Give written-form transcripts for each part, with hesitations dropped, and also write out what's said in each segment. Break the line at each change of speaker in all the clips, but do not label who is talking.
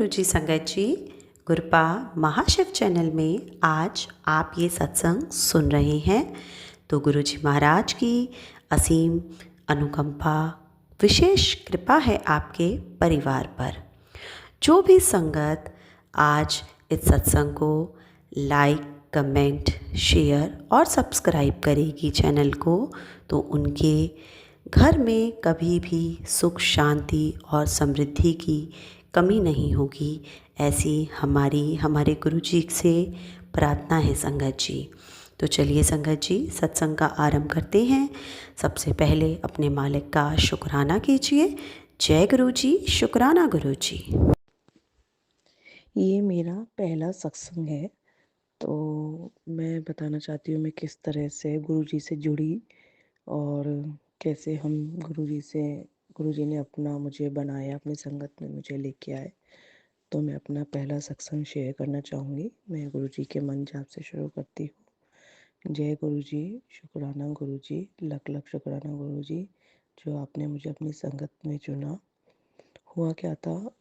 गुरुजी संगत जी। गुरपा महाशिव चैनल में आज आप ये सत्संग सुन रहे हैं तो गुरुजी महाराज की असीम अनुकंपा विशेष कृपा है आपके परिवार पर। जो भी संगत आज इस सत्संग को लाइक, कमेंट, शेयर और सब्सक्राइब करेगी चैनल को, तो उनके घर में कभी भी सुख, शांति और समृद्धि की कमी नहीं होगी। ऐसी हमारे गुरुजी से प्रार्थना है संगत जी। तो चलिए संगत जी, सत्संग का आरंभ करते हैं। सबसे पहले अपने मालिक का शुक्राना कीजिए। जय गुरुजी, शुक्राना गुरुजी।
ये मेरा पहला सत्संग है, तो मैं बताना चाहती हूँ मैं किस तरह से गुरुजी से जुड़ी और कैसे हम गुरुजी ने अपना मुझे बनाया, अपनी संगत में मुझे लेके आए। तो मैं अपना पहला सत्संग शेयर करना चाहूँगी। मैं गुरुजी के मन जाप से शुरू करती हूँ। जय गुरुजी, शुक्राना गुरुजी, लख लख शुक्राना गुरुजी, जो आपने मुझे अपनी संगत में चुना। हुआ क्या था,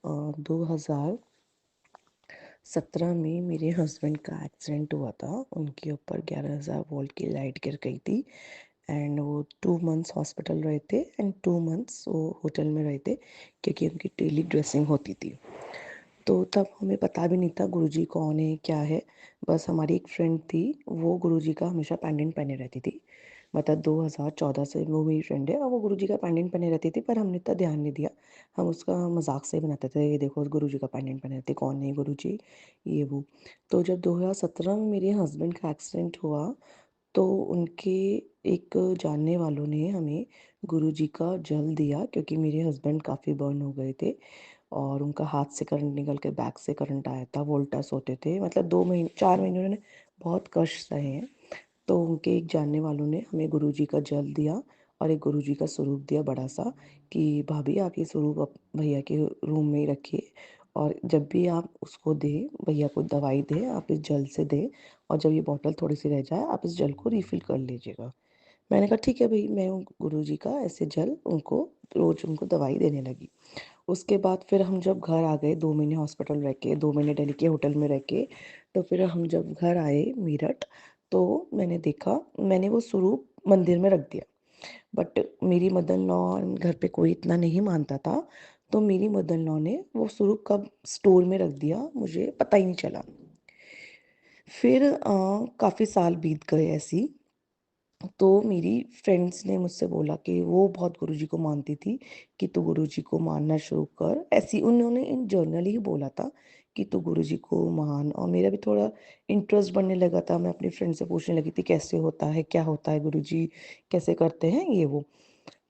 2017 में मेरे हस्बैंड का एक्सीडेंट हुआ था। उनके ऊपर 11,000 वोल्ट की लाइट गिर गई थी एंड वो 2 मंथ्स हॉस्पिटल रहे थे एंड 2 मंथ्स वो होटल में रहे थे, क्योंकि उनकी डेली ड्रेसिंग होती थी। तो तब हमें पता भी नहीं था गुरुजी कौन है, क्या है। बस हमारी एक फ्रेंड थी, वो गुरुजी का हमेशा पेंडेंट पहने रहती थी। मतलब 2014 से वो मेरी फ्रेंड है और वो गुरुजी का पेंडेंट पहने रहती थी, पर हमने इतना ध्यान नहीं दिया। हम उसका मजाक से ही बनाते थे, ये देखो गुरुजी का पेंडेंट पहने रहती, कौन है गुरुजी, ये वो। तो जब 2017 में मेरे हस्बैंड का एक्सीडेंट हुआ, तो उनके एक जानने वालों ने हमें गुरुजी का जल दिया, क्योंकि मेरे हस्बैंड काफ़ी बर्न हो गए थे और उनका हाथ से करंट निकल के बैक से करंट आया था, वोल्टास होते थे। मतलब 4 महीने उन्होंने बहुत कष्ट सहे हैं। तो उनके एक जानने वालों ने हमें गुरुजी का जल दिया और एक गुरुजी का स्वरूप दिया बड़ा सा, कि भाभी आप ये स्वरूप भैया के रूम में ही रखिए, और जब भी आप उसको दें, भैया को दवाई दें, आप इस जल से दें, और जब ये बॉटल थोड़ी सी रह जाए आप इस जल को रिफ़िल कर लीजिएगा। मैंने कहा ठीक है भाई। मैं गुरुजी का ऐसे जल उनको रोज़ उनको दवाई देने लगी। उसके बाद फिर हम जब घर आ गए, 2 महीने हॉस्पिटल रह के, 2 महीने दिल्ली के होटल में रह के, तो फिर हम जब घर आए मेरठ, तो मैंने देखा, मैंने वो स्वरूप मंदिर में रख दिया। बट मेरी मदर इन लॉ घर पे कोई इतना नहीं मानता था, तो मेरी मदर इन लॉ ने वो स्वरूप कब स्टोर में रख दिया मुझे पता ही नहीं चला। फिर काफ़ी साल बीत गए ऐसी। तो मेरी फ्रेंड्स ने मुझसे बोला कि वो बहुत गुरुजी को मानती थी, कि तू गुरुजी को मानना शुरू कर। ऐसी उन्होंने इन जर्नल ही बोला था कि तू गुरुजी को मान, और मेरा भी थोड़ा इंटरेस्ट बढ़ने लगा था। मैं अपनी फ्रेंड से पूछने लगी थी कैसे होता है, क्या होता है गुरुजी, कैसे करते हैं ये वो।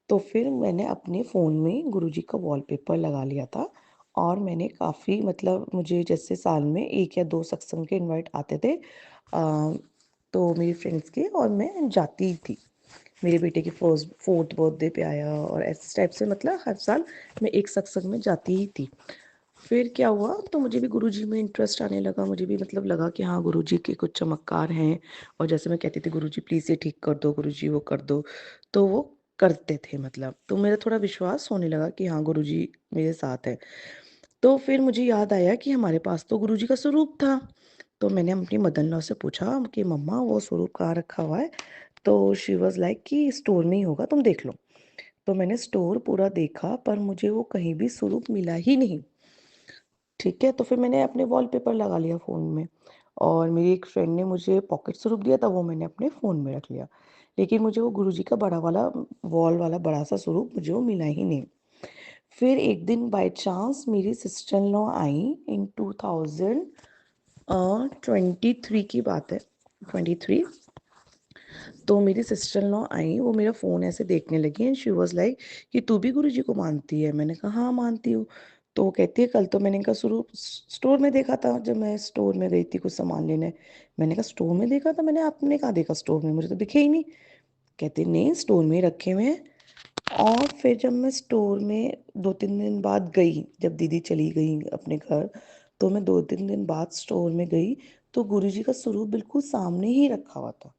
तो फिर मैंने अपने फ़ोन में गुरुजी का वॉलपेपर लगा लिया था, और मैंने काफ़ी, मतलब मुझे जैसे साल में 1 या 2 सत्संग के इनवाइट आते थे, तो मेरी फ्रेंड्स के, और मैं जाती ही थी। मेरे बेटे की फोर्थ बर्थडे पे आया और इस टाइप से, मतलब हर साल मैं एक सत्संग में जाती ही थी। फिर क्या हुआ, तो मुझे भी गुरुजी में इंटरेस्ट आने लगा। मुझे भी मतलब लगा कि हाँ गुरुजी के कुछ चमत्कार हैं, और जैसे मैं कहती थी गुरुजी प्लीज़ ये ठीक कर दो, गुरुजी वो कर दो, तो वो करते थे। मतलब तो मेरा थोड़ा विश्वास होने लगा कि हाँ गुरुजी मेरे साथ है। तो फिर मुझे याद आया कि हमारे पास तो गुरुजी का स्वरूप था। तो मैंने अपनी मदर इन लॉ से पूछा कि मम्मा वो स्वरूप कहाँ रखा हुआ है। तो शी वाज़ लाइक कि स्टोर में ही होगा, तुम देख लो। तो मैंने स्टोर पूरा देखा, पर मुझे वो कहीं भी स्वरूप मिला ही नहीं। ठीक है, तो फिर मैंने अपने वॉलपेपर लगा लिया फ़ोन में, और मेरी एक फ्रेंड ने मुझे पॉकेट स्वरूप दिया था, वो मैंने अपने फ़ोन में रख लिया। लेकिन मुझे वो गुरुजी का बड़ा वाला वॉल वाला बड़ा-सा स्वरूप मुझे वो मिला ही नहीं। फिर एक दिन बाय चांस मेरी सिस्टर इन लॉ आई इन 2023 की बात है, 23। तो मेरी सिस्टर इन लॉ आई, वो मेरा फ़ोन ऐसे देखने लगी एंड शी वाज़ लाइक कि तू भी गुरुजी को मानती है? मैंने कहा हाँ, मानती हूँ। तो वो कहती है कल तो मैंने इनका स्वरूप स्टोर में देखा था, जब मैं स्टोर में गई थी कुछ सामान लेने। मैंने कहा स्टोर में देखा था? मैंने आपने कहाँ देखा स्टोर में? मुझे तो दिखे ही नहीं। कहती नहीं, स्टोर में ही रखे हुए हैं। और फिर जब मैं स्टोर में 2-3 दिन बाद गई, जब दीदी चली गई अपने घर, तो मैं 2-3 दिन बाद स्टोर में गई, तो गुरुजी का स्वरूप बिल्कुल सामने ही रखा हुआ था।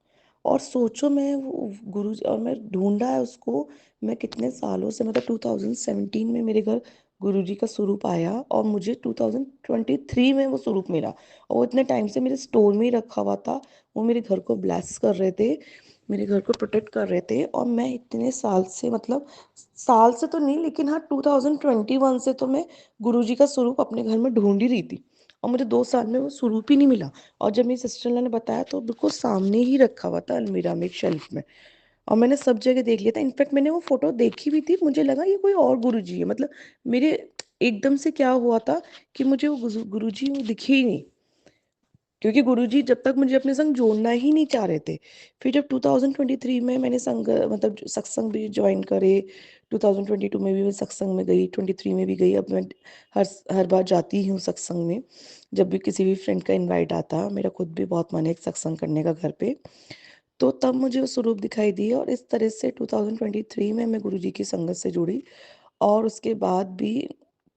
और सोचो, मैं वो गुरुजी, और मैं ढूंढा है उसको। मैं कितने सालों से, मतलब 2017 में मेरे घर गुरुजी का स्वरूप आया और मुझे 2023 में वो स्वरूप मिला, और वो इतने टाइम से मेरे स्टोर में ही रखा हुआ था। वो मेरे घर को ब्लेस कर रहे थे, मेरे घर को प्रोटेक्ट कर रहे थे, और मैं इतने साल से, मतलब साल से तो नहीं, लेकिन हाँ 2021 से तो मैं गुरुजी का स्वरूप अपने घर में ढूंढ ही रही थी, और मुझे 2 साल में वो स्वरूप ही नहीं मिला। और जब मेरी सिस्टर इन लॉ ने बताया तो बिल्कुल सामने ही रखा हुआ था अलमीरा में, एक शेल्फ में, और मैंने सब जगह देख लिया था। इनफैक्ट मैंने वो फोटो देखी भी थी, मुझे लगा ये कोई और गुरुजी है, मतलब मेरे एकदम से क्या हुआ था कि मुझे वो गुरुजी वो दिखे ही नहीं, क्योंकि गुरुजी जब तक मुझे अपने संग जोड़ना ही नहीं चाह रहे थे। फिर जब 2023 में मैंने संग, मतलब सत्संग भी ज्वाइन करे, 2022 में भी मैं सत्संग में गई, 23 में भी गई। अब मैं हर हर बार जाती हूँ सत्संग में, जब भी किसी भी फ्रेंड का इनवाइट आता। मेरा खुद भी बहुत मन है एक सत्संग करने का घर पे। तो तब मुझे वो स्वरूप दिखाई दिए, और इस तरह से 2023 में मैं गुरुजी की संगत से जुड़ी, और उसके बाद भी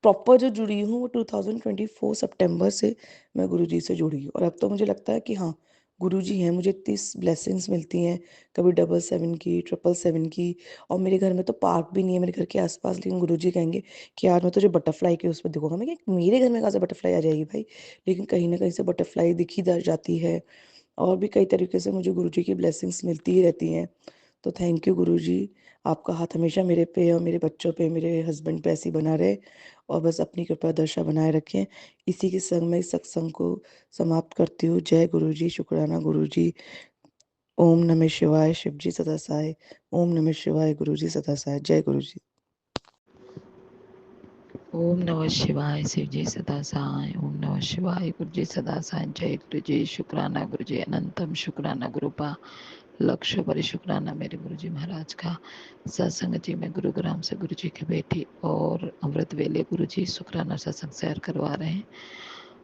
प्रॉपर जो जुड़ी हूँ वो 2024 सितंबर से मैं गुरुजी से जुड़ी हूँ। और अब तो मुझे लगता है कि हाँ, गुरुजी हैं। मुझे इतनी ब्लेसिंग्स मिलती हैं, कभी 777 की, 777 की। और मेरे घर में तो पार्क भी नहीं है मेरे घर के आसपास, लेकिन गुरुजी कहेंगे कि यार मैं तुझे बटरफ्लाई के उस पर दिखूंगा। मैं कि मेरे घर में कहाँ से बटरफ्लाई आ जाएगी भाई, लेकिन कहीं ना कहीं से बटरफ्लाई दिखी जाती है। और भी कई तरीके से मुझे गुरुजी की ब्लेसिंग्स मिलती ही रहती हैं। तो थैंक यू गुरुजी, आपका हाथ हमेशा मेरे पे और मेरे बच्चों पे, मेरे हस्बैंड पे ऐसे ही बना रहे, और बस अपनी कृपा दर्शा बनाए रखें। इसी के संग मैं इस सत्संग को समाप्त करती हूँ। जय गुरुजी, शुक्राना गुरुजी। ओम नमः शिवाय, शिव जी सदा सहाय। ओम नमः शिवाय, गुरुजी सदा सहाय। जय गुरुजी।
ओम नमः शिवाय, शिव जी सदा साई। ओम नमः शिवाय, गुरु जी सदा साई। जय गुरु जी, शुक्राना गुरु जी, अनंतम शुक्राना गुरुपा, लक्ष्य बड़ी शुक्राना मेरे गुरु जी महाराज का। सत्संग जी में गुरुग्राम से गुरु जी की बेटी और अमृत वेले गुरु जी शुक्राना सत्संग शेयर करवा रहे हैं।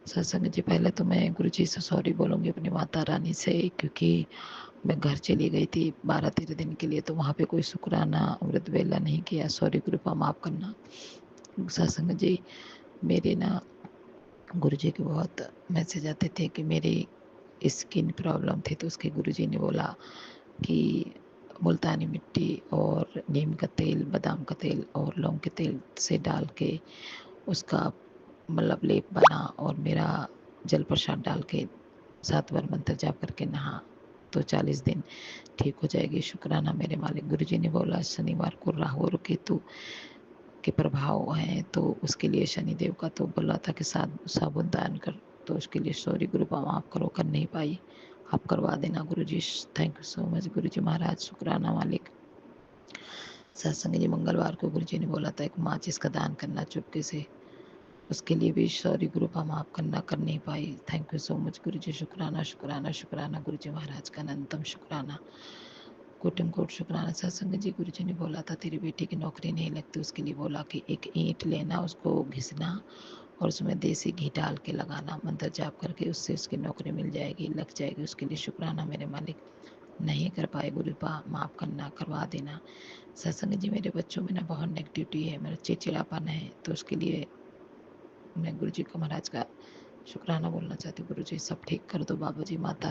सत्संग जी, पहले तो मैं गुरु जी से सॉरी बोलूँगी अपनी माता रानी से, क्योंकि मैं घर चली गई थी 12-13 दिन के लिए, तो वहाँ पे कोई शुक्राना अमृत वेला नहीं किया। सॉरी गुरुपा, माफ़ करना। सत्संग जी, मेरे ना गुरुजी के बहुत मैसेज आते थे कि मेरी स्किन प्रॉब्लम थी, तो उसके गुरुजी ने बोला कि मुल्तानी मिट्टी और नीम का तेल, बादाम का तेल और लौंग के तेल से डाल के उसका मतलब लेप बना, और मेरा जल प्रसाद डाल के 7 बार मंत्र जाप करके नहा, तो 40 दिन ठीक हो जाएगी। शुक्राना मेरे मालिक। गुरुजी ने बोला शनिवार को राहु और केतु के प्रभाव हैं, तो उसके लिए शनिदेव का तो बोला था कि साबुन दान कर, तो उसके लिए सॉरी गुरुपा, माफ़ करो, कर नहीं पाई, आप करवा देना गुरुजी। थैंक यू सो मच गुरुजी महाराज, शुक्राना मालिक। सत्संग जी, मंगलवार को गुरुजी ने बोला था एक माचिस का दान करना चुपके से, उसके लिए भी सॉरी गुरुपा, माफ़ करना, कर नहीं पाई। थैंक यू सो मच गुरुजी, शुक्राना शुक्राना शुक्राना गुरुजी महाराज का अनंतम शुक्राना, कोटम कोट शुक्राना। सत्संग जी, गुरुजी ने बोला था तेरी बेटी की नौकरी नहीं लगती, उसके लिए बोला कि एक ईंट लेना, उसको घिसना और उसमें देसी घी डाल के लगाना, मंत्र जाप करके उससे उसकी नौकरी मिल जाएगी, लग जाएगी। उसके लिए शुक्राना मेरे मालिक। नहीं कर पाए गुरुपा, माफ़ करना, करवा देना। सत्संग जी, मेरे बच्चों में ना बहुत नेगेटिविटी है, मेरा चिड़चिड़ापन है, तो उसके लिए मैं गुरु जी को महाराज का शुक्राना बोलना चाहती हूँ। गुरु जी सब ठीक कर दो बाबा जी। माता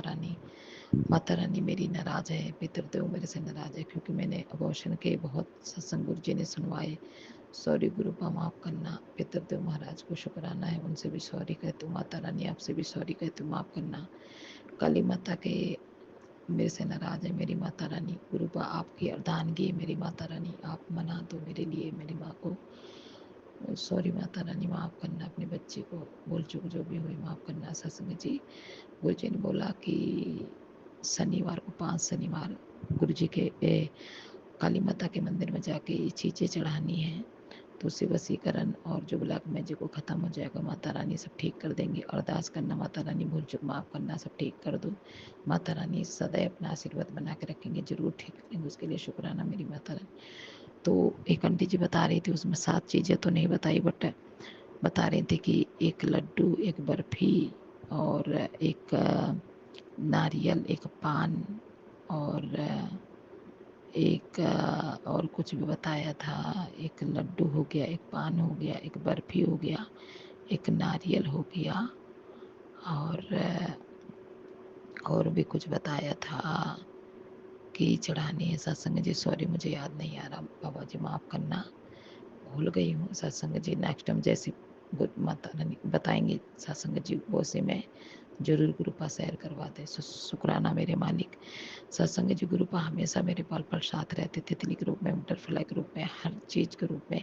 रानी मेरी नाराज़ है, पितृदेव मेरे से नाराज़ है, क्योंकि मैंने अबॉर्शन के बहुत सत्संग गुरु जी ने सुनवाए। सॉरी गुरुपा, माफ़ करना। पितृदेव महाराज को शुक्राना है, उनसे भी सॉरी कहती हूँ। माता रानी आपसे भी सॉरी कहती हूँ, माफ़ करना। काली माता के मेरे से नाराज़ है मेरी माता रानी। गुरुपा आपकी अर्धांगी है मेरी माता रानी, आप मना दो मेरे लिए, मेरी माँ को। सॉरी माता रानी, माफ़ करना। अपने बच्चे को बोल चुक जो भी हुई माफ़ करना। सत्संग जी, गुरु जी ने बोला कि शनिवार को 5 शनिवार गुरु जी के काली माता के मंदिर में जाके ये चीज़ें चढ़ानी है, तो उससे वसीकरण और जो ब्लैक मैजिक वो ख़त्म हो जाएगा। माता रानी सब ठीक कर देंगे। अरदास करना, माता रानी भूल चुक माफ़ करना, सब ठीक कर दो। माता रानी सदैव अपना आशीर्वाद बना के रखेंगे, ज़रूर ठीक करेंगे। उसके लिए शुक्राना मेरी माता रानी। तो एक आंटी जी बता रही थी, उसमें 7 चीज़ें तो नहीं बताई, बट बता रही थी कि एक लड्डू, एक बर्फ़ी और एक नारियल, एक पान और एक और कुछ भी बताया था। एक लड्डू हो गया, एक पान हो गया, एक बर्फ़ी हो गया, एक नारियल हो गया, और भी कुछ बताया था कि चढ़ानी है। सत्संग जी, सॉरी मुझे याद नहीं आ रहा, बाबा जी माफ़ करना। भूल गई हूँ। सत्संग जी नेक्स्ट टाइम जैसी माता रानी बताएंगे सत्संग जी वो से मैं जरूर गुरुपा शेयर करवाते। शुक्राना मेरे मालिक। सत्संग जी गुरुपा हमेशा मेरे पल पल साथ रहते। तितली के रूप में, बटरफ्लाई के रूप में, हर चीज़ के रूप में,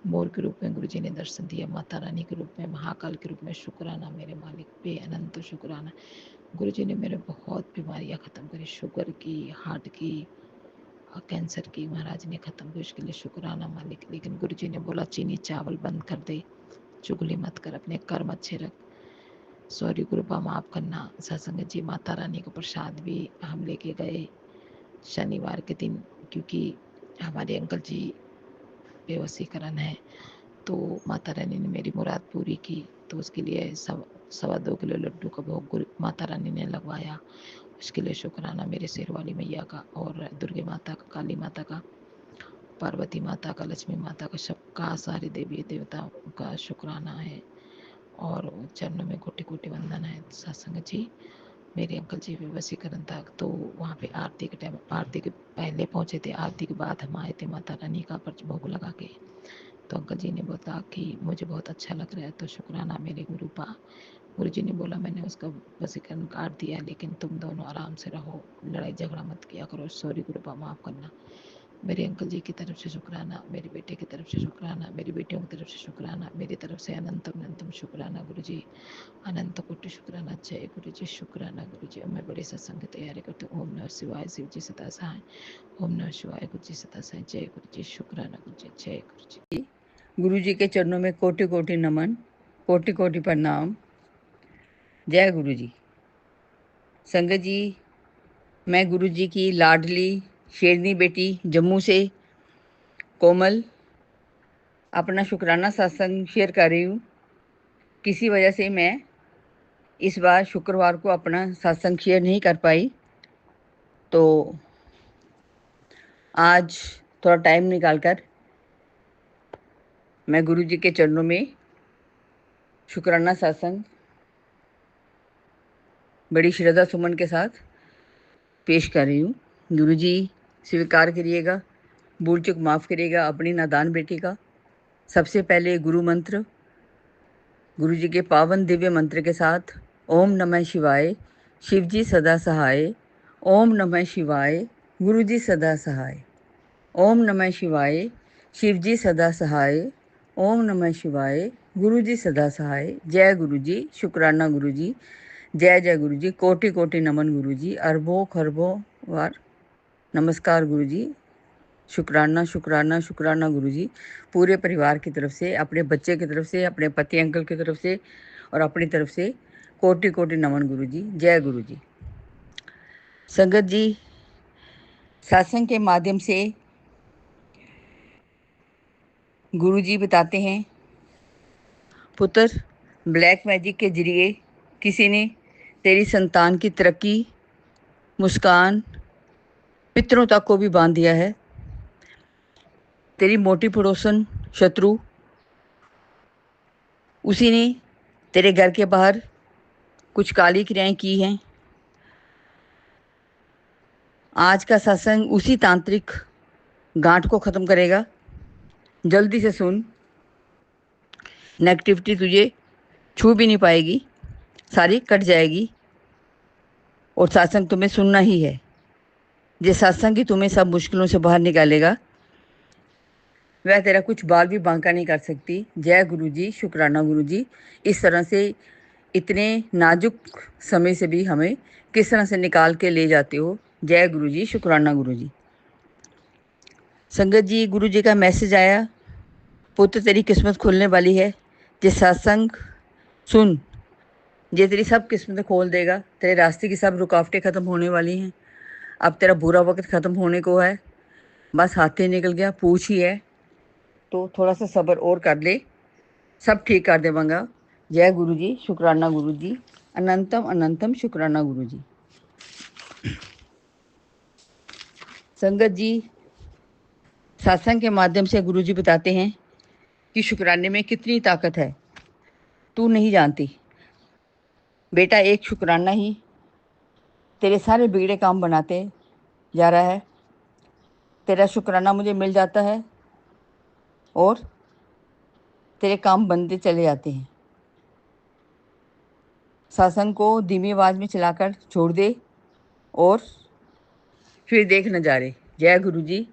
मोर के रूप में गुरु जी ने दर्शन दिया, माता रानी के रूप में, महाकाल के रूप में। शुक्राना मेरे मालिक पे अनंत शुक्राना। गुरु जी ने मेरे बहुत बीमारियां ख़त्म करी, शुगर की, हार्ट की और कैंसर की महाराज ने ख़त्म की। उसके लिए शुक्राना मालिक। लेकिन गुरु जी ने बोला चीनी चावल बंद कर दे, चुगली मत कर, अपने कर्म अच्छे रख। सॉरी गुरुपा माफ़ करना। सत्संग जी माता रानी का प्रसाद भी हम लेके गए शनिवार के दिन, क्योंकि हमारे अंकल जी बेवसीकरण है, तो माता रानी ने मेरी मुराद पूरी की। तो उसके लिए 2.25 किलो लड्डू का भोग गुरु माता रानी ने लगवाया। उसके लिए शुक्राना मेरे शेरवाली मैया का और दुर्गे माता का, काली माता का, पार्वती माता का, लक्ष्मी माता का, सबका, सारे देवी देवताओं का शुक्राना है। और चरणों में कोटि कोटि वंदन है। सत्संग जी मेरे अंकल जी वसीकरण था, तो वहाँ पे आरती के टाइम, आरती के पहले पहुँचे थे, आरती के बाद हम आए थे माता रानी का पर्च भोग लगा के। तो अंकल जी ने बोला कि मुझे बहुत अच्छा लग रहा है, तो शुक्राना मेरे गुरुपा। गुरु जी ने बोला मैंने उसका वसीकरण काट दिया, लेकिन तुम दोनों आराम से रहो, लड़ाई झगड़ा मत किया करो। सॉरी गुरुपा माफ़ करना। मेरे अंकल जी की तरफ से शुक्राना, मेरे बेटे की तरफ से शुक्राना, मेरी बेटियों की तरफ से शुक्राना, मेरी तरफ से अनंतम अनंतम शुक्राना गुरु जी। अनंत कोटि शुक्राना। जय गुरु जी। शुक्राना गुरु जी। अब मैं बड़े सत्संग की तैयारी करती हूँ। ओम नमः शिवाय, शिव जी सदा सहाय। ओम नमः शिवाय, गुरु जी सदा सहाय। जय गुरु जी। शुक्राना गुरु जी। जय गुरु जी।
गुरु जी के चरणों में कोटि कोटि नमन, कोटि कोटि प्रणाम। जय गुरु जी। संगत जी, मैं गुरु जी की लाडली शेरनी बेटी जम्मू से कोमल अपना शुक्राना सत्संग शेयर कर रही हूँ। किसी वजह से मैं इस बार शुक्रवार को अपना सत्संग शेयर नहीं कर पाई, तो आज थोड़ा टाइम निकालकर मैं गुरु जी के चरणों में शुक्राना सत्संग बड़ी श्रद्धा सुमन के साथ पेश कर रही हूँ। गुरु जी स्वीकार करिएगा, भूल चूक माफ़ करिएगा अपनी नादान बेटी का। सबसे पहले गुरु मंत्र, गुरु जी के पावन दिव्य मंत्र के साथ। ओम नमः शिवाय, शिव जी सदा सहाय। ओम नमः शिवाय, गुरु जी सदा सहाय। ओम नमः शिवाय, शिव जी सदा सहाय। ओम नमः शिवाय, गुरु जी सदा सहाय। जय गुरु जी। शुक्राना गुरु जी। जय जय गुरु जी। कोटि कोटि नमन गुरु जी। अरबों खरबों बार नमस्कार गुरु जी। शुक्राना शुक्राना शुक्राना गुरु जी। पूरे परिवार की तरफ से, अपने बच्चे की तरफ से, अपने पति अंकल की तरफ से और अपनी तरफ से कोटि कोटि नमन गुरु जी। जय गुरु जी। संगत जी, सत्संग के माध्यम से गुरु जी बताते हैं, पुत्र, ब्लैक मैजिक के जरिए किसी ने तेरी संतान की तरक्की, मुस्कान, पितरों तक को भी बांध दिया है। तेरी मोटी पड़ोसन शत्रु, उसी ने तेरे घर के बाहर कुछ काली क्रियाएं की हैं। आज का सत्संग उसी तांत्रिक गांठ को ख़त्म करेगा। जल्दी से सुन, नेगेटिविटी तुझे छू भी नहीं पाएगी, सारी कट जाएगी और सत्संग तुम्हें सुनना ही है। जिस सत्संग ही तुम्हें सब मुश्किलों से बाहर निकालेगा, वह तेरा कुछ बाल भी बांका नहीं कर सकती। जय गुरु जी। शुक्राना गुरु जी। इस तरह से इतने नाजुक समय से भी हमें किस तरह से निकाल के ले जाते हो। जय गुरु जी। शुक्राना गुरु जी। संगत जी, गुरु जी का मैसेज आया, पुत्र तेरी किस्मत खुलने वाली है। जे सत्संग सुन, ये तेरी सब किस्मतें खोल देगा। तेरे रास्ते की सब रुकावटें ख़त्म होने वाली हैं। अब तेरा बुरा वक्त ख़त्म होने को है, बस हाथे निकल गया, पूछ ही है, तो थोड़ा सा सब्र और कर ले, सब ठीक कर देवांगा। जय गुरु जी। शुक्राना गुरु जी। अनंतम अनंतम शुक्राना गुरु जी। संगत जी, सत्संग के माध्यम से गुरु जी बताते हैं कि शुक्राने में कितनी ताकत है, तू नहीं जानती। बेटा, एक शुक्राना ही तेरे सारे बिगड़े काम बनाते जा रहा है। तेरा शुक्राना मुझे मिल जाता है और तेरे काम बनते चले जाते हैं। सत्संग को धीमी आवाज़ में चलाकर छोड़ दे और फिर देख नज़ारे। जय गुरु जी,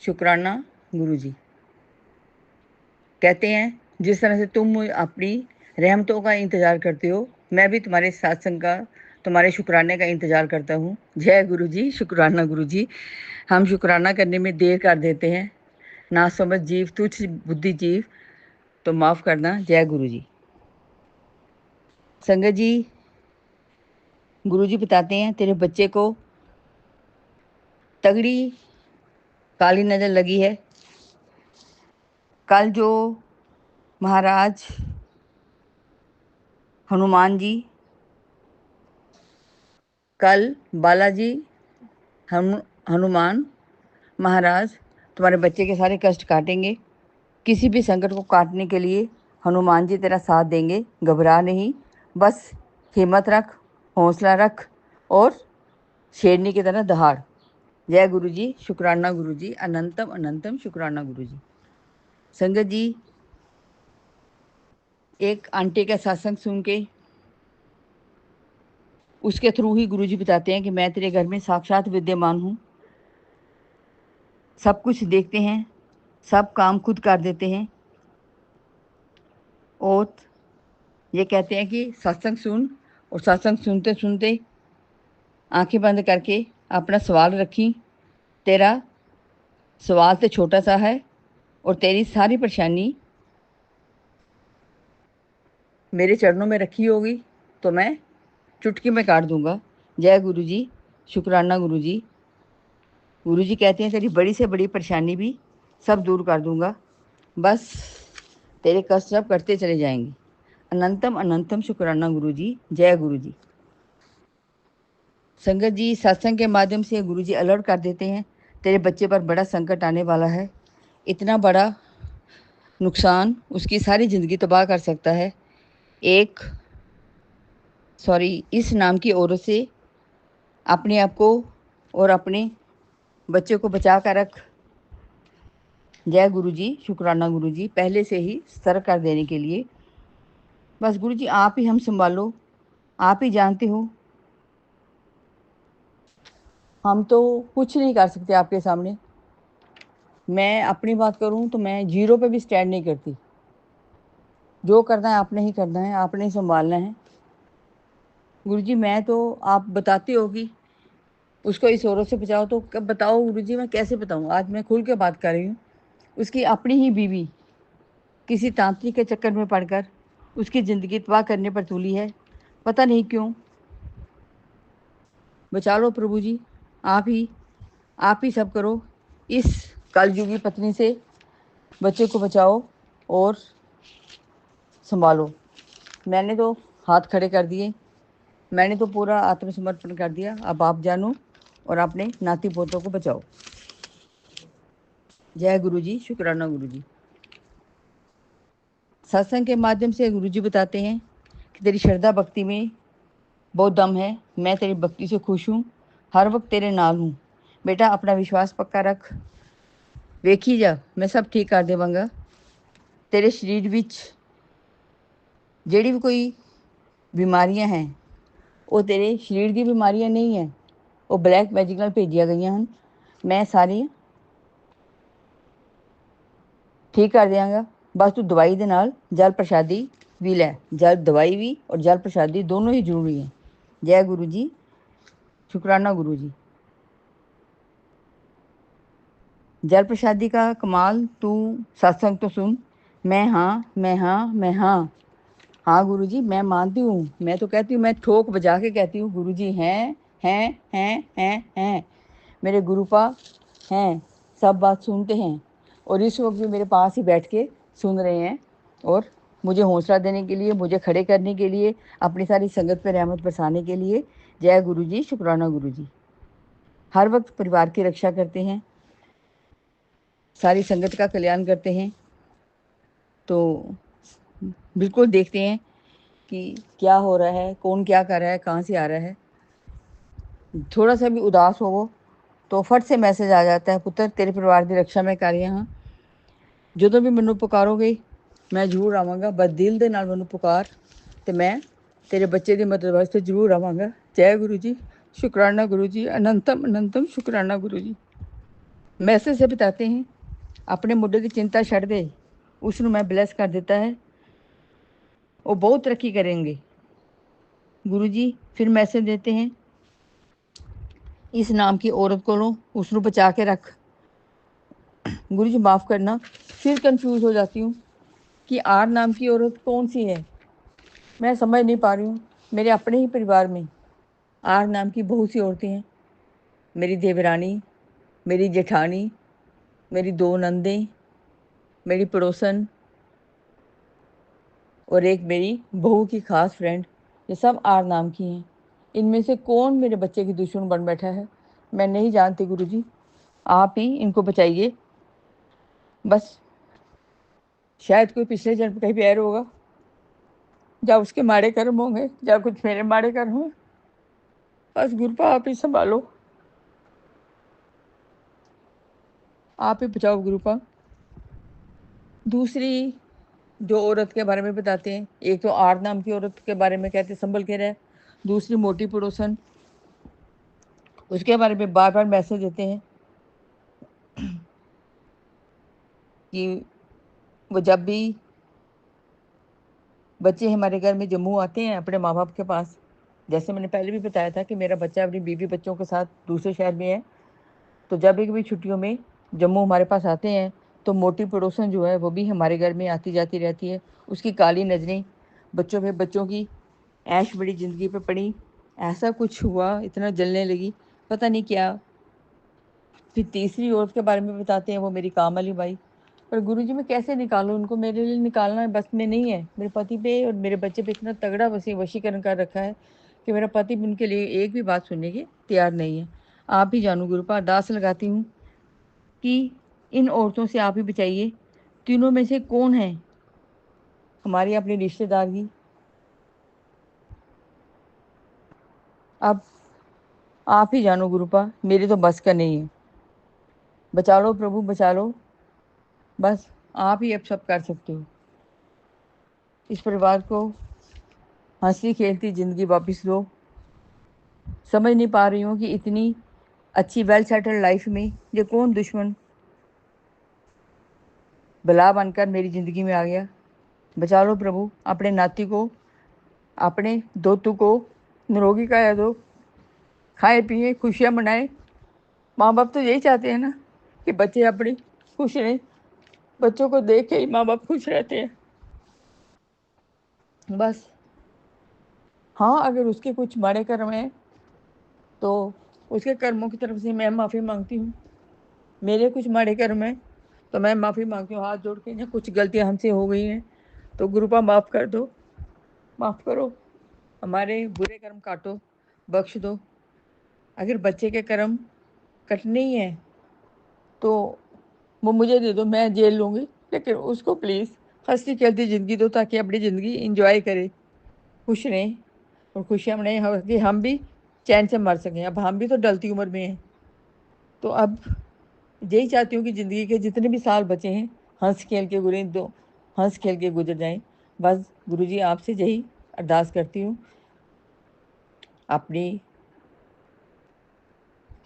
शुक्राना गुरु जी। कहते हैं जिस तरह से तुम अपनी रहमतों का इंतज़ार करते हो, मैं भी तुम्हारे सत्संग का, तुम्हारे शुक्राने का इंतज़ार करता हूँ। जय गुरु जी, शुक्राना गुरु जी। हम शुक्राना करने में देर कर देते हैं, ना समझ जीव, तुच्छ बुद्धि जीव, तो माफ़ करना। जय गुरु जी। संगत जी, गुरु जी बताते हैं तेरे बच्चे को तगड़ी काली नज़र लगी है। कल जो महाराज हनुमान जी, कल बालाजी हनुमान महाराज तुम्हारे बच्चे के सारे कष्ट काटेंगे। किसी भी संकट को काटने के लिए हनुमान जी तेरा साथ देंगे। घबरा नहीं, बस हिम्मत रख, हौसला रख और शेरनी की तरह दहाड़। जय गुरु जी, शुक्राना गुरु जी, अनंतम अनंतम शुक्राना गुरु जी। संगत जी, एक आंटी का सत्संग सुन के उसके थ्रू ही गुरु जी बताते हैं कि मैं तेरे घर में साक्षात विद्यमान हूँ, सब कुछ देखते हैं, सब काम खुद कर देते हैं। और ये कहते हैं कि सत्संग सुन, और सत्संग सुनते सुनते आंखें बंद करके अपना सवाल रखी। तेरा सवाल तो छोटा सा है और तेरी सारी परेशानी मेरे चरणों में रखी होगी तो मैं चुटकी में काट दूंगा। जय गुरु जी, शुक्राना गुरु जी। गुरु जी कहते हैं तेरी बड़ी से बड़ी परेशानी भी सब दूर कर दूंगा, बस तेरे कष्ट सब करते चले जाएंगे। अनंतम अनंतम शुक्राना गुरु जी। जय गुरु जी। संगत जी, सत्संग के माध्यम से गुरु जी अलर्ट कर देते हैं तेरे बच्चे पर बड़ा संकट आने वाला है। इतना बड़ा नुकसान उसकी सारी ज़िंदगी तबाह कर सकता है। इस नाम की औरत से अपने आप को और अपने बच्चे को बचा कर रख। जय गुरु जी, शुक्राना गुरु जी, पहले से ही सतर्क कर देने के लिए। बस गुरु जी आप ही हम संभालो, आप ही जानते हो, हम तो कुछ नहीं कर सकते आपके सामने। मैं अपनी बात करूं तो मैं जीरो पे भी स्टैंड नहीं करती। जो करना है आपने ही करना है, आपने ही संभालना है। गुरु जी मैं तो, आप बताती होगी उसको इस औरत से बचाओ, तो कब बताओ गुरु जी मैं कैसे बताऊं। आज मैं खुल के बात कर रही हूँ। उसकी अपनी ही बीवी किसी तांत्रिक के चक्कर में पड़कर उसकी ज़िंदगी तबाह करने पर तुली है, पता नहीं क्यों। बचा लो प्रभु जी, आप ही सब करो। इस कलयुगी पत्नी से बच्चे को बचाओ और संभालो। मैंने तो हाथ खड़े कर दिए, मैंने तो पूरा आत्मसमर्पण कर दिया। अब आप जानो और अपने नाती पोतों को बचाओ। जय गुरु जी, शुक्राना गुरु जी। सत्संग के माध्यम से गुरु जी बताते हैं कि तेरी श्रद्धा भक्ति में बहुत दम है, मैं तेरी भक्ति से खुश हूँ, हर वक्त तेरे नाल हूँ। बेटा अपना विश्वास पक्का रख, वेखी जा मैं सब ठीक कर देवांगा। तेरे शरीर विच ਜਿਹੜੀ भी कोई बीमारियां हैं वो तेरे शरीर की बीमारियां नहीं है, वो ब्लैक मैजिक नाल भेजिया गई हैं। मैं सारी ठीक कर देंगा, बस तू दवाई दे नाल जल प्रसादी भी लै। जल दवाई भी और जल प्रसादी दोनों ही जरूरी हैं। जय गुरु जी, शुक्राना गुरु जी। जल प्रसादी का कमाल तू सत्संग तो सुन। मैं हाँ, मैं हाँ, मैं हाँ। हाँ गुरु जी मैं मानती हूँ, मैं तो कहती हूँ, मैं ठोक बजा के कहती हूँ गुरु जी हैं। मेरे गुरुपा हैं, सब बात सुनते हैं और इस वक्त भी मेरे पास ही बैठ के सुन रहे हैं और मुझे हौसला देने के लिए, मुझे खड़े करने के लिए, अपनी सारी संगत पर रहमत बरसाने के लिए। जय गुरु जी, शुक्राना गुरु जी। हर वक्त परिवार की रक्षा करते हैं, सारी संगत का कल्याण करते हैं। तो बिल्कुल देखते हैं कि क्या हो रहा है, कौन क्या कर रहा है, कहाँ से आ रहा है। थोड़ा सा भी उदास हो वो तो फट से मैसेज आ जाता है, पुत्र तेरे परिवार की रक्षा मैं कर रही हाँ, जो भी मैनू पुकारोगे मैं ਜ਼ਰੂਰ ਆਵਾਂਗਾ, ਬਸ ਦਿਲ ਦੇ ਨਾਲ ਮੈਨੂੰ ਪੁਕਾਰ ਤੇ ਮੈਂ तेरे बच्चे की मदद वास्ते जरूर आवांगा। जय गुरु जी, शुक्राना गुरु जी, अनंतम अनंतम शुक्राना गुरु जी। मैसेज से बताते हैं, अपने मुंडे की चिंता छड़ दे, उसनों मैं ब्लैस कर दिता है, वो बहुत तरक्की करेंगे। गुरु जी फिर मैसेज देते हैं, इस नाम की औरत को उसनों बचा के रख। गुरु जी माफ़ करना, फिर कंफ्यूज हो जाती हूँ कि आर नाम की औरत कौन सी है, मैं समझ नहीं पा रही हूँ। मेरे अपने ही परिवार में आर नाम की बहुत सी औरतें हैं। मेरी देवरानी, मेरी जेठानी, मेरी 2 नंदें, मेरी पड़ोसन और एक मेरी बहू की खास फ्रेंड, ये सब आर नाम की हैं। इनमें से कौन मेरे बच्चे की दुश्मन बन बैठा है, मैं नहीं जानती। गुरु जी आप ही इनको बचाइए। बस शायद कोई पिछले जन्म का ही प्यार होगा, या उसके माड़े कर्म होंगे, या कुछ मेरे माड़े कर्म हों। बस गुरुपा आप ही संभालो, आप ही बचाओ गुरुपा। दूसरी जो औरत के बारे में बताते हैं, एक तो आर नाम की औरत के बारे में कहते संभल के रहे, दूसरी मोटी पड़ोसन, उसके बारे में बार बार मैसेज देते हैं कि वो जब भी बच्चे हमारे घर में जम्मू आते हैं अपने माँ बाप के पास, जैसे मैंने पहले भी बताया था कि मेरा बच्चा अपनी बीवी बच्चों के साथ दूसरे शहर में है, तो जब भी छुट्टियों में जम्मू हमारे पास आते हैं तो मोटी पड़ोसन जो है वो भी हमारे घर में आती जाती रहती है। उसकी काली नज़रें बच्चों पे, बच्चों की ऐश बड़ी ज़िंदगी पे पड़ी। ऐसा कुछ हुआ, इतना जलने लगी, पता नहीं क्या। फिर तीसरी औरत के बारे में बताते हैं, वो मेरी काम वाली बाई। पर गुरुजी मैं कैसे निकालूँ उनको, मेरे लिए निकालना बस में नहीं है। मेरे पति पे और मेरे बच्चे पे इतना तगड़ा वशीकरण कर रखा है कि मेरा पति भी उनके लिए एक भी बात सुनने की तैयार नहीं है। आप ही जानो गुरुपा, अरदास लगाती हूँ कि इन औरतों से आप ही बचाइए। तीनों में से कौन है हमारी अपनी रिश्तेदार की, अब आप ही जानो गुरुपा, मेरी तो बस का नहीं है। बचा लो प्रभु, बचा लो, बस आप ही अब सब कर सकते हो। इस परिवार को हंसी खेलती ज़िंदगी वापस दो। समझ नहीं पा रही हूँ कि इतनी अच्छी वेल सेटल्ड लाइफ में ये कौन दुश्मन भला बनकर मेरी ज़िंदगी में आ गया। बचा लो प्रभु, अपने नाती को, अपने दोतों को निरोगी काया दो, खाए पिए खुशियाँ मनाए। माँ बाप तो यही चाहते हैं ना कि बच्चे अपनी खुश रहें, बच्चों को देख के ही माँ बाप खुश रहते हैं। बस हाँ, अगर उसके कुछ बड़े कर्म हैं तो उसके कर्मों की तरफ से मैं माफ़ी मांगती हूँ। मेरे कुछ माड़े कर्म हैं तो मैं माफ़ी मांगती हूँ हाथ जोड़ के, ना कुछ गलतियाँ हमसे हो गई हैं तो गुरुपा माफ़ कर दो, माफ़ करो, हमारे बुरे कर्म काटो, बख्श दो। अगर बच्चे के कर्म कटने ही हैं तो वो मुझे दे दो, मैं जेल लूँगी, लेकिन उसको प्लीज़ हंसती खेलती ज़िंदगी दो ताकि अपनी ज़िंदगी इंजॉय करे, खुश रहें और खुशियाँ मनाएं कि हम भी चैन से मर सकें। अब हम भी तो ढलती उम्र में हैं, तो अब यही चाहती हूँ कि ज़िंदगी के जितने भी साल बचे हैं हंस खेल के गुजरें, दो हंस खेल के गुजर जाएं। बस गुरुजी आपसे यही अरदास करती हूँ, अपनी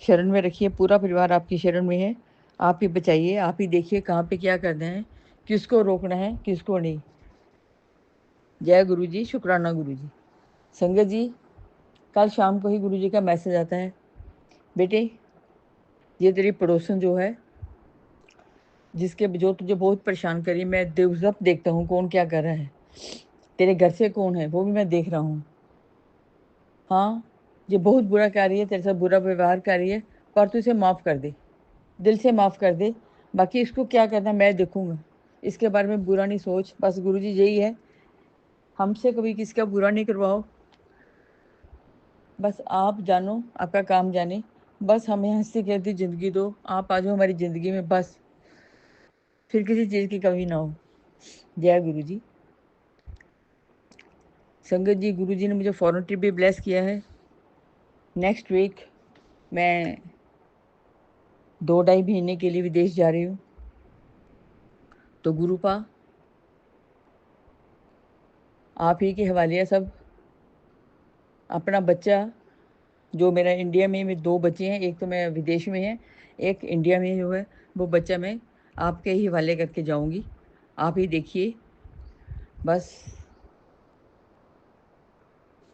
शरण में रखिए, पूरा परिवार आपकी शरण में है, आप ही बचाइए, आप ही देखिए कहाँ पे क्या करना है, किसको रोकना है किसको नहीं। जय गुरु जी, शुक्राना गुरु जी। संगत जी कल शाम को ही गुरु जी का मैसेज आता है, बेटे ये तेरी पड़ोसन जो है जिसके जो तुझे बहुत परेशान करी, मैं सब देखता हूँ कौन क्या कर रहा है, तेरे घर से कौन है वो भी मैं देख रहा हूँ। हाँ ये बहुत बुरा कर रही है, तेरे साथ बुरा व्यवहार कर रही है, पर तू इसे माफ़ कर दे, दिल से माफ़ कर दे, बाकी इसको क्या करना मैं देखूँगा, इसके बारे में बुरा नहीं सोच। बस गुरुजी यही है, हमसे कभी किसी का बुरा नहीं करवाओ, बस आप जानो, आपका काम जाने, बस हमें हंसी खेलती ज़िंदगी दो, आप आ जाओ हमारी ज़िंदगी में, बस फिर किसी चीज़ की कमी ना हो। जय गुरु जी। संगत जी गुरु जी ने मुझे फॉरेन ट्रिप भी ब्लेस किया है। नेक्स्ट वीक मैं 2 ढाई महीने के लिए विदेश जा रही हूँ, तो गुरुपा आप ही के हवाले है सब। अपना बच्चा जो मेरा इंडिया में 2 बच्चे हैं, एक तो मैं विदेश में है, एक इंडिया में जो है, वो बच्चा मैं आपके ही हवाले करके जाऊँगी। आप ही देखिए बस।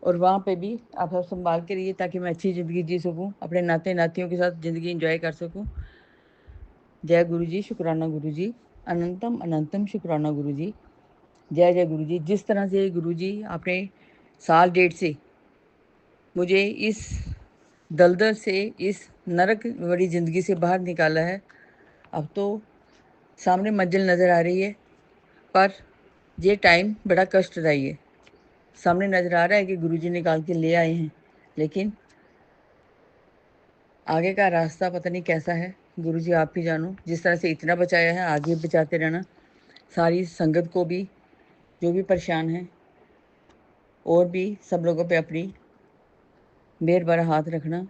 और वहाँ पे भी आप सब संभाल के रहिए ताकि मैं अच्छी ज़िंदगी जी सकूँ, अपने नाते-नातियों के साथ ज़िंदगी एन्जॉय कर सकूँ। जय गुरु जी, शुक्राना गुरु जी, अनंतम अनंतम शुक्राना गुरु जी। जय जय गुरु जी। जिस तरह से गुरु जी आपने साल डेढ़ से मुझे इस दलदल से, इस नरक भरी ज़िंदगी से बाहर निकाला है, अब तो सामने मंजिल नज़र आ रही है, पर ये टाइम बड़ा कष्टदायी है। सामने नज़र आ रहा है कि गुरुजी निकाल के ले आए हैं, लेकिन आगे का रास्ता पता नहीं कैसा है। गुरुजी आप ही जानो। जिस तरह से इतना बचाया है, आगे बचाते रहना। सारी संगत को भी, जो भी परेशान हैं, और भी सब लोगों पे अपनी मेहर भरा हाथ रखना।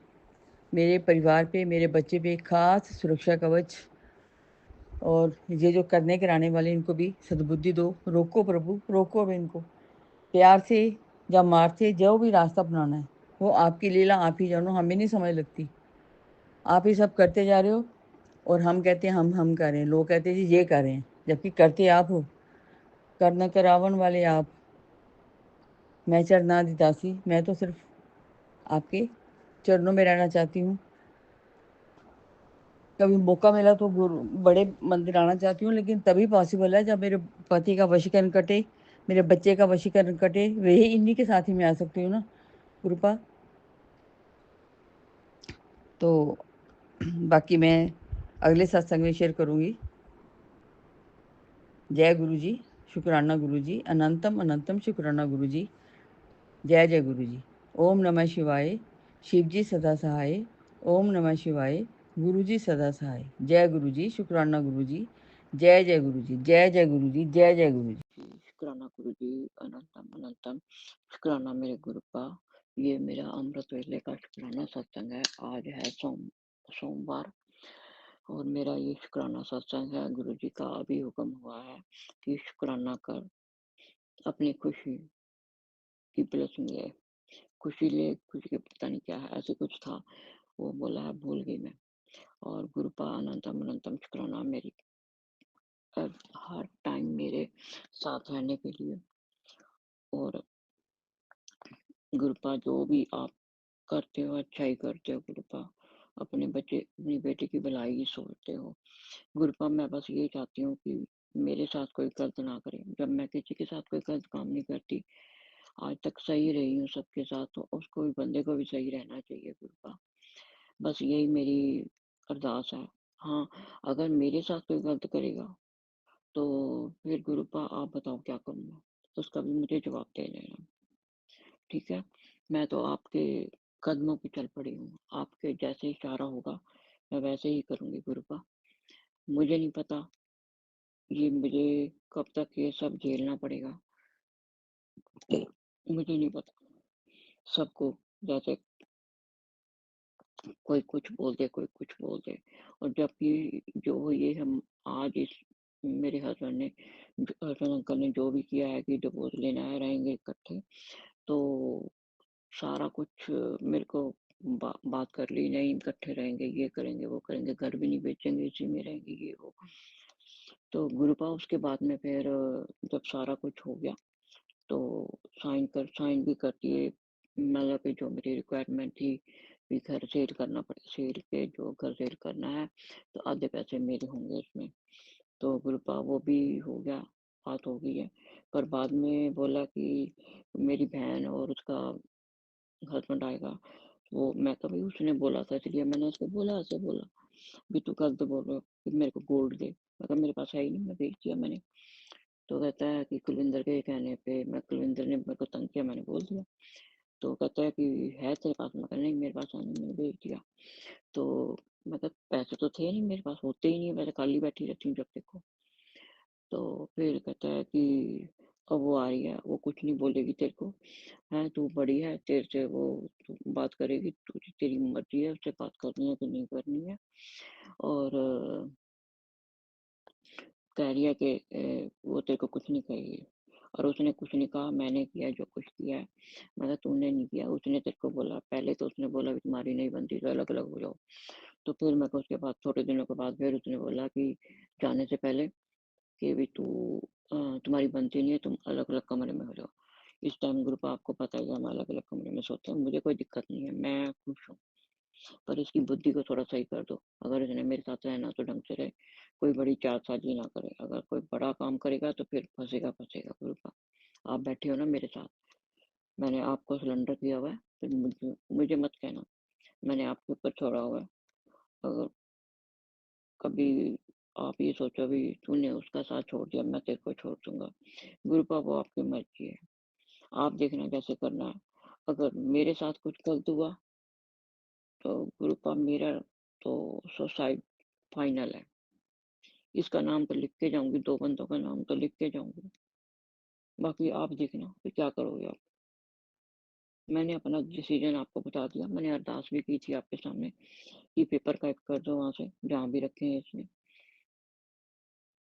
मेरे परिवार पे, मेरे बच्चे पे खास सुरक्षा कवच, और ये जो करने कराने वाले, इनको भी सद्बुद्धि दो। रोको प्रभु, रोको अब इनको। प्यार से या मार से जो भी रास्ता अपनाना है, वो आपकी लीला, आप ही जानो। हमें नहीं समझ लगती। आप ही सब करते जा रहे हो और हम कहते हैं हम कर रहे हैं। लोग कहते हैं जी ये कर रहे हैं, जबकि करते आप हो। करना करावन वाले आप। मैं चरणादि दासी, मैं तो सिर्फ आपके चरणों में रहना चाहती हूँ। कभी मौका मिला तो बड़े मंदिर आना चाहती हूँ, लेकिन तभी पॉसिबल है जब मेरे पति का वशीकरण कटे, मेरे बच्चे का वशीकरण कटे। वही इन्हीं के साथ ही मैं आ सकती हूँ ना कृपा। तो बाकी मैं अगले सत्संग में शेयर करूँगी। जय गुरु जी, शुक्राना गुरु जी, अनंतम अनंतम शुक्राना गुरु जी। जय जय गुरु जी। ओम नमः शिवाय। शिव जी सदा सहाय। ओम नमः शिवाय। गुरु जी सदा सहाय। जय गुरु जी, शुक्राना गुरु जी। जय जय गुरु जी, जय जय गुरु जी, जय जय गुरु जी।
शुक्राना गुरु जी, अनंतम अनंतम शुक्राना मेरे गुरु का। ये मेरा अमृत वेले का शुक्राना सत्संग है। आज है सोमवार, और मेरा ये शुक्राना सत्संग है। गुरु जी का अभी हुक्म हुआ है कि शुक्राना कर, अपनी खुशी की ब्लेसिंग ले। खुशी ले, खुशी के पता नहीं क्या है, ऐसे कुछ था, वो बोला है, भूल गई मैं। और गुरु का अनंतम अनंतम शुक्राना मेरी हर टाइम मेरे साथ रहने के लिए। और गुरुपा जो भी आप करते हो, अच्छा ही करते हो गुरुपा। अपने बच्चे, अपनी बेटी की भलाई ही सोचते हो गुरुपा। मैं बस ये चाहती हूँ कि मेरे साथ कोई गलत ना करे। जब मैं किसी के साथ कोई गलत काम नहीं करती, आज तक सही रही हूँ सबके साथ, तो उसको भी, बंदे को भी सही रहना चाहिए गुरुपा। बस यही मेरी अरदास है। हाँ, अगर मेरे साथ कोई गलत करेगा तो फिर गुरुपा आप बताओ क्या करूँ मैं, उसका भी मुझे जवाब दे देना। ठीक है, मैं तो आपके कदमों पे चल पड़ी हूँ। आपके जैसे इशारा होगा मैं वैसे ही करूँगी गुरुपा। मुझे नहीं पता ये मुझे कब तक ये सब झेलना पड़ेगा, मुझे नहीं पता। सबको जैसे कोई कुछ बोल दे, कोई कुछ बोल दे। और जबकि जो ये हम आज इस मेरे हस्बैंड अंकल ने जो भी किया है कि डिवोर्स लेना है, रहेंगे इकट्ठे, तो सारा कुछ मेरे को बात कर ली, नहीं इकट्ठे रहेंगे, ये करेंगे, वो करेंगे, घर भी नहीं बेचेंगे, इसी में रहेंगे, ये वो। तो गुरुपा उसके बाद में फिर जब सारा कुछ हो गया तो साइन भी कर दिए। मतलब कि जो मेरी रिक्वायरमेंट थी कि घर सेल करना पड़े, सेल पे जो घर सेल करना है तो आधे पैसे मेरे होंगे उसमें। तो गुरुपा वो भी हो गया, बात हो गई है। पर बाद में बोला कि मेरी बहन और उसका हस्बैंड आएगा। वो मैं कभी, उसने बोला था, इसलिए मैंने उसको बोला, ऐसे बोला भी तू गलत बोल रहे हो कि मेरे को गोल्ड दे। मैं कहा मेरे पास है ही नहीं, मैं बेच दिया मैंने। तो कहता है कि कुलविंदर के कहने पे, मैं कुलविंदर ने मेरे को तंग किया, मैंने बोल दिया। तो कहता है कि है तेरे पास? मैं कहा नहीं मेरे पास है नहीं, मैंने बेच दिया। तो मैं कहा पैसे तो थे नहीं मेरे पास, होते ही नहीं, मैं तो खाली बैठी रहती हूँ जब देखो। तो फिर कहता है कि अब वो आ रही है, वो कुछ नहीं बोलेगी तेरे को, है तू बड़ी है, तेरे से वो तू बात करेगी, तुझे, तेरी मर्जी है उससे बात करनी है कि नहीं करनी है। और कह रही है कि वो तेरे को कुछ नहीं कहेगी।
और उसने कुछ नहीं कहा, मैंने किया जो कुछ किया है। मैं कहा तूने नहीं किया, उसने तेरे को बोला, पहले तो उसने बोला भी तुम्हारी नहीं बनती तो अलग-अलग हो जाओ। तो फिर मेरे को उसके बाद थोड़े दिनों के बाद फिर उसने बोला कि जाने से पहले कि भी तुम्हारी बनती नहीं है, तुम अलग-अलग कमरे में हो जाओ। इस टाइम ग्रुप आपको पता ही है हम अलग-अलग कमरे में सोते हैं, मुझे कोई दिक्कत नहीं है, मैं खुश हूँ। पर इसकी बुद्धि को थोड़ा सही कर दो। अगर इसने मेरे साथ रहना तो ढंग से रहे, कोई बड़ी चालसाज़ी ना करे। अगर कोई बड़ा काम करेगा तो फिर फँसेगा ग्रुप। आप बैठे हो ना मेरे साथ, मैंने आपको सरेंडर किया हुआ है, फिर मुझे मुझे मत कहना, मैंने आपके ऊपर छोड़ा हुआ है। अगर कभी आप ये सोचो भी तूने उसका साथ छोड़ दिया, मैं तेरे को छोड़ दूँगा। गुरुपा वो आपकी मर्ज़ी है, आप देखना कैसे करना है। अगर मेरे साथ कुछ गलत हुआ तो गुरुपा मेरा तो सुसाइड फाइनल है। इसका नाम तो लिख के जाऊँगी, 2 बंदों का नाम तो लिख के जाऊँगी। बाकी आप देखना फिर क्या करोगे आप। मैंने अपना डिसीज़न आपको बता दिया, मैंने अरदास भी की थी आपके सामने कि पेपर कलेक्ट कर दो वहाँ से, जहाँ भी रखे हैं इसमें।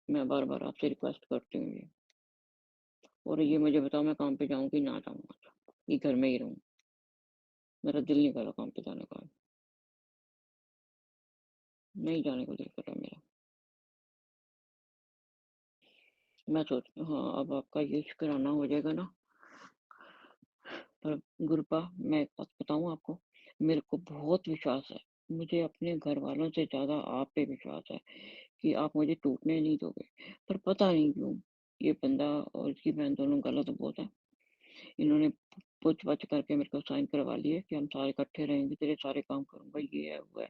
मैं बार-बार आपसे रिक्वेस्ट करती हूँ ये। और ये मुझे बताओ मैं काम पे जाऊँ कि ना जाऊँ आज? कि घर में ही रहूँ? मेरा दिल नहीं कर रहा काम पे जाने का। नहीं जाने को दिल कर रहा मेरा। मैं सोच हाँ, अब आपका ये शुक्राना हो जाएगा ना। पर गुरुपा मैं एक बात बताऊँ आपको, मेरे को बहुत विश्वास है। मुझे अपने घरवालों से ज़्यादा आप पे विश्वास है कि आप मुझे टूटने नहीं दोगे। पर पता नहीं क्यों ये बंदा और इसकी बहन दोनों गलत बहुत है। इन्होंने पूछ-पाछ करके मेरे को साइन करवा लिए कि हम सारे इकट्ठे रहेंगे, तेरे सारे काम करूँगा, ये है, वो है।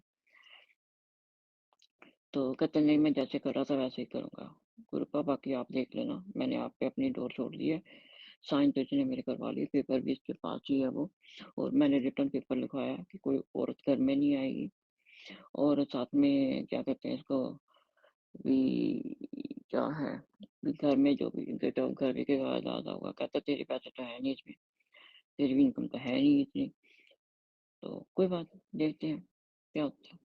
तो कहते नहीं मैं जैसे कर रहा था वैसे ही करूँगा। गुरुपा बाकी आप देख लेना, मैंने आप पे अपनी डोर छोड़ दी है। साइन तो इसने मेरे करवा लिए, पेपर भी इसके पास ही है वो। और मैंने रिटर्न पेपर लिखवाया कि कोई औरत घर में नहीं आएगी। और साथ में क्या कहते हैं इसको भी क्या है, भी घर में जो भी बेटा घर भी के बाद ज़्यादा होगा, कहता तेरे पैसे तो है नहीं इसमें, तेरी भी इनकम तो है नहीं इतनी। तो कोई बात नहीं, देखते हैं क्या होता है,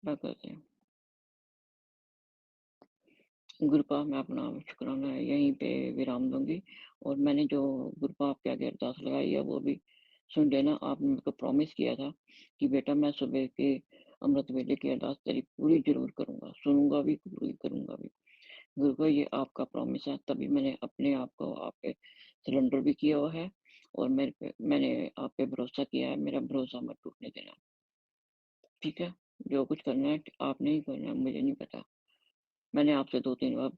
क्या करते हैं। गुरुपा मैं अपना शुक्राना यहीं पे विराम दूँगी। और मैंने जो गुरुपा आपके आगे अरदास लगाई है वो भी सुन लेना। आपने मेरे को प्रॉमिस किया था कि बेटा मैं सुबह के अमृत वेले की अरदास तेरी पूरी ज़रूर करूँगा, सुनूँगा भी, पूरी करूँगा भी। गुरुपा ये आपका प्रॉमिस है, तभी मैंने अपने आप को आप पे सरेंडर भी किया हुआ है और मैंने आप पे भरोसा किया है, मेरा भरोसा मत टूटने देना, ठीक है? जो कुछ करना है आपने ही करना है, मुझे नहीं पता। मैंने आपसे 2-3 बार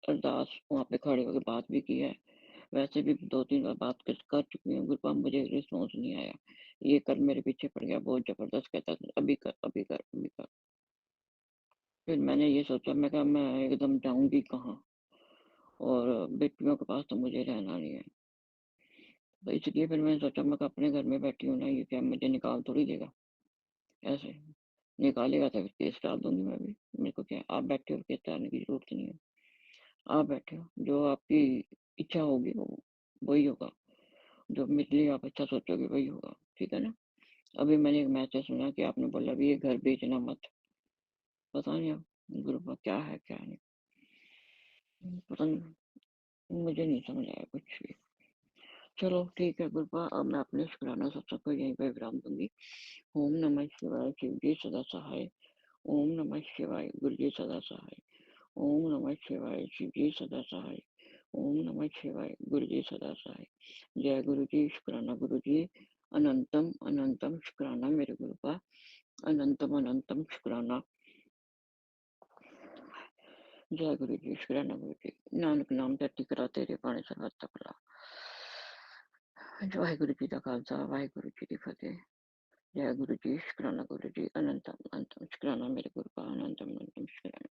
अरदास वहाँ पे खड़े होके बात भी की है। वैसे भी 2-3 बार बात कर चुकी हूँ, गुरुपा मुझे रिस्पॉन्स नहीं आया। ये कल मेरे पीछे पड़ गया बहुत ज़बरदस्त, कहता था अभी कर, अभी कर, अभी कर। फिर मैंने ये सोचा, मैं कहा मैं एकदम जाऊँगी कहाँ, और बेटियों के पास तो मुझे रहना नहीं है। तो इसलिए फिर मैंने सोचा मैं कहा अपने घर में बैठी हूँ ना, ये क्या मुझे निकाल थोड़ी देगा ऐसे। निकालेगा तो फिर केस डाल दूँगी मैं भी। मेरे को क्या है, आप बैठे हो, केस डालने की ज़रूरत नहीं है। आप बैठे हो, जो आपकी इच्छा होगी वो वही होगा। जो मेरे लिए आप अच्छा सोचोगे वही होगा, ठीक है ना? अभी मैंने एक मैसेज सुना कि आपने बोला अभी ये घर बेचना मत। पता नहीं अब ग्रुप में क्या है क्या नहीं, पता नहीं, मुझे नहीं समझ आया कुछ भी। चलो ठीक है गुरुपा, अब मैं अपने शुक्राना सत्संग को यहीं पे विराम दूंगी। ओम नमः शिवाय, शिव जी सदा सहाय। ओम नमः शिवाय, गुरु जी सदा सहाय। ओम नमः शिवाय, शिव जी सदा सहाय। ओम नमः शिवाय, गुरु जी सदा सहाय। जय गुरु जी, शुक्राना गुरु जी। अनंतम अनंतम शुक्राना मेरे गुरुपा, अनंतम अनंतम शुक्राना। जय गुरु जी, शुक्राना गुरु जी। नानक नाम धरती करा तेरे बाणे सर्वत्र भला। वाहिगुरु जी का खालसा, वाहिगुरु जी की फतेह। जय गुरु जी, शुक्राना गुरु जी, अनंतम अनंतम शुक्राना मेरे गुरु का, अनंतम अनंतम शुक्राना।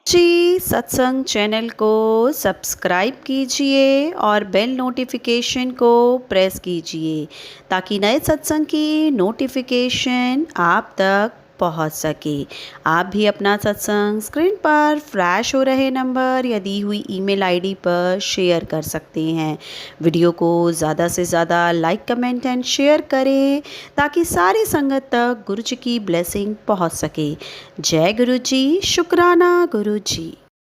जी सत्संग चैनल को सब्सक्राइब कीजिए और बेल नोटिफिकेशन को प्रेस कीजिए ताकि नए सत्संग की नोटिफिकेशन आप तक पहुंच सके। आप भी अपना सत्संग स्क्रीन पर फ्लैश हो रहे नंबर या दी हुई ईमेल आईडी पर शेयर कर सकते हैं। वीडियो को ज़्यादा से ज़्यादा लाइक कमेंट एंड शेयर करें ताकि सारी संगत तक गुरु जी की ब्लेसिंग पहुंच सके। जय गुरु जी, शुक्राना गुरु जी।